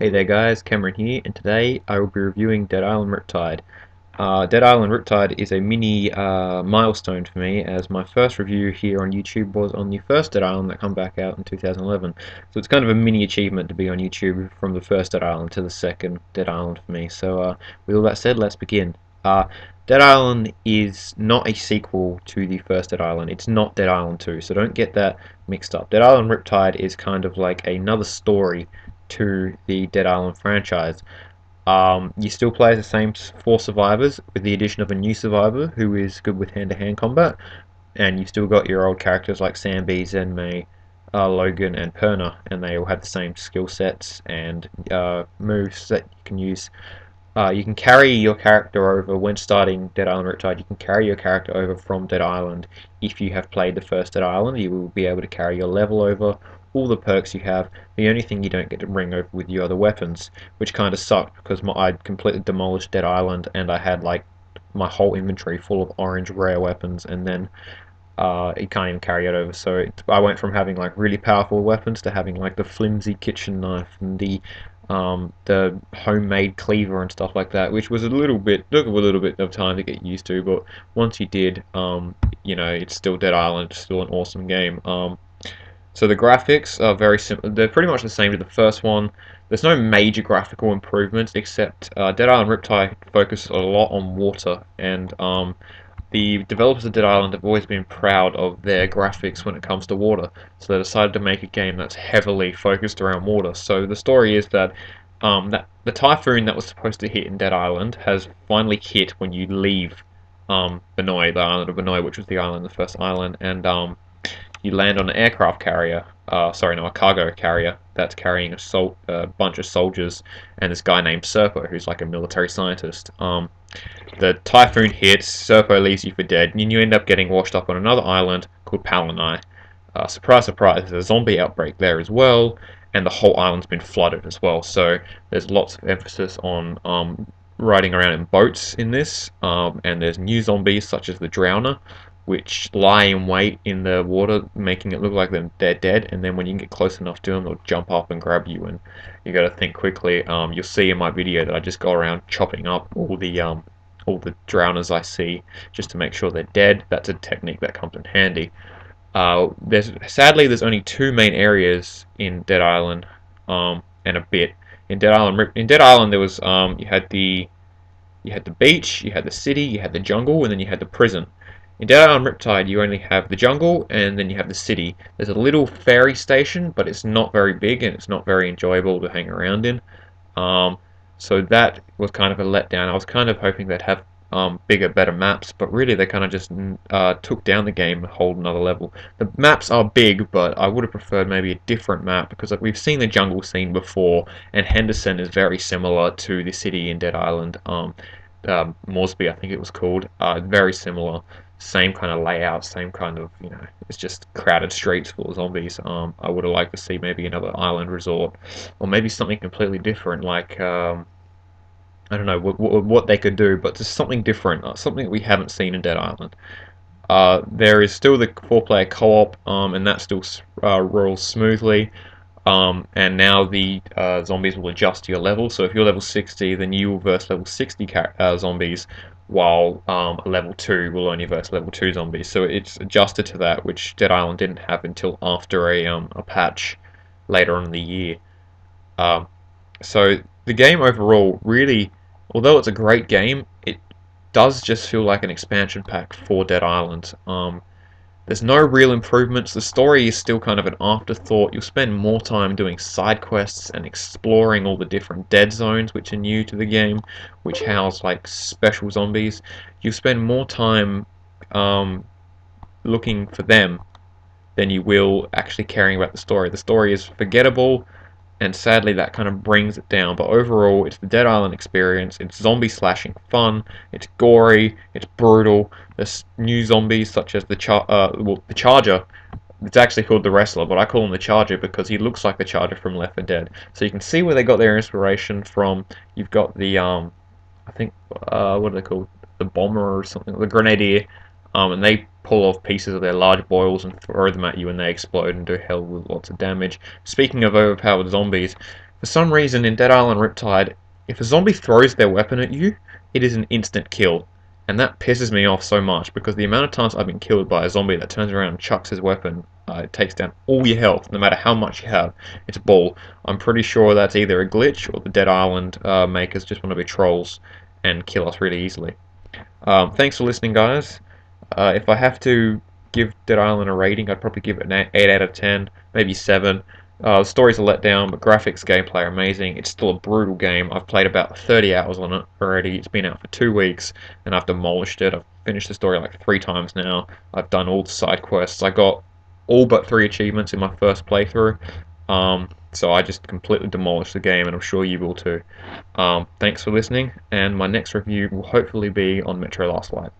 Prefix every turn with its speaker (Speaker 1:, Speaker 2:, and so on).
Speaker 1: Hey there guys, Cameron here, and today I will be reviewing Dead Island Riptide. Dead Island Riptide is a mini milestone for me, as my first review here on YouTube was on the first Dead Island that came back out in 2011. So it's kind of a mini achievement to be on YouTube from the first Dead Island to the second Dead Island for me. So with all that said, let's begin. Uh, Dead Island is not a sequel to the first Dead Island. It's not Dead Island 2, so don't get that mixed up. Dead Island Riptide is kind of like another story to the Dead Island franchise. You still play as the same four survivors with the addition of a new survivor who is good with hand-to-hand combat, and you've still got your old characters like Sambi, Zenmei, Logan, and Perna, and they all have the same skill sets and moves that you can use. You can carry your character over when starting Dead Island Riptide. You can carry your character over from Dead Island. If you have played the first Dead Island, you will be able to carry your level over, all the perks you have. The only thing you don't get to bring over with you are the weapons, which kind of sucked because I'd completely demolished Dead Island and I had like my whole inventory full of orange rare weapons, and then you can't even carry it over. So I went from having like really powerful weapons to having like the flimsy kitchen knife and the homemade cleaver and stuff like that, which was took a little bit of time to get used to. But once you did, it's still Dead Island, it's still an awesome game. So the graphics are very simple. They're pretty much the same to the first one. There's no major graphical improvements except Dead Island Riptide focuses a lot on water, and the developers of Dead Island have always been proud of their graphics when it comes to water, so they decided to make a game that's heavily focused around water. So the story is that the typhoon that was supposed to hit in Dead Island has finally hit when you leave Benoi, the island of Benoi, which was the island, the first island, and you land on an aircraft carrier. Sorry, no, a cargo carrier that's carrying a bunch of soldiers and this guy named Serpo, who's like a military scientist. The typhoon hits, Serpo leaves you for dead, and you end up getting washed up on another island called Palanai. Surprise, surprise, there's a zombie outbreak there as well, and the whole island's been flooded as well. So there's lots of emphasis on riding around in boats in this, and there's new zombies such as the Drowner, which lie in wait in the water, making it look like they're dead, and then when you can get close enough to them, they'll jump up and grab you, and you got to think quickly. You'll see in my video that I just go around chopping up all the drowners I see just to make sure they're dead. That's a technique that comes in handy. Sadly there's only two main areas in Dead Island, and a bit in Dead Island there was you had the beach, you had the city, you had the jungle, and then you had the prison. In Dead Island Riptide, you only have the jungle, and then you have the city. There's a little ferry station, but it's not very big, and it's not very enjoyable to hang around in. Um, so that was kind of a letdown. I was kind of hoping they'd have bigger, better maps, but really they kind of just took down the game a whole another level. The maps are big, but I would have preferred maybe a different map, because like, we've seen the jungle scene before, and Henderson is very similar to the city in Dead Island. Moresby, I think it was called. Very similar, same kind of layout, same kind of, it's just crowded streets full of zombies. I would have liked to see maybe another island resort, or maybe something completely different, like I don't know what they could do, but just something different, something that we haven't seen in Dead Island. There is still the four-player co-op, and that still rolls smoothly. And now the zombies will adjust to your level. So if you're level 60, then you will verse level 60 zombies, while level 2 will only verse level 2 zombies. So it's adjusted to that, which Dead Island didn't have until after a patch later on in the year. Um, so the game overall, really, although it's a great game, it does just feel like an expansion pack for Dead Island. There's no real improvements. The story is still kind of an afterthought. You'll spend more time doing side quests and exploring all the different dead zones, which are new to the game, which house like special zombies. You'll spend more time um, looking for them than you will actually caring about the story. The story is forgettable, and sadly that kind of brings it down. But overall, it's the Dead Island experience. It's zombie slashing fun. It's gory. It's brutal. There's new zombies such as the Charger. It's actually called the Wrestler, but I call him the Charger because he looks like the Charger from Left 4 Dead. So you can see where they got their inspiration from. You've got the I think what are they called? The Bomber or something, the Grenadier. And they pull off pieces of their large boils and throw them at you, and they explode and do hell with lots of damage. Speaking of overpowered zombies, For some reason in Dead Island Riptide, if a zombie throws their weapon at you, it is an instant kill. And that pisses me off so much because the amount of times I've been killed by a zombie that turns around and chucks his weapon, it takes down all your health, no matter how much you have. It's bull. I'm pretty sure that's either a glitch or the Dead Island makers just want to be trolls and kill us really easily. Thanks for listening, guys. If I have to give Dead Island a rating, I'd probably give it an 8 out of 10, maybe 7. The story's a letdown, but graphics, gameplay are amazing. It's still a brutal game. I've played about 30 hours on it already. It's been out for 2 weeks, and I've demolished it. I've finished the story like 3 times now. I've done all the side quests. I got all but 3 achievements in my first playthrough. So I just completely demolished the game, and I'm sure you will too. Thanks for listening, and my next review will hopefully be on Metro Last Light.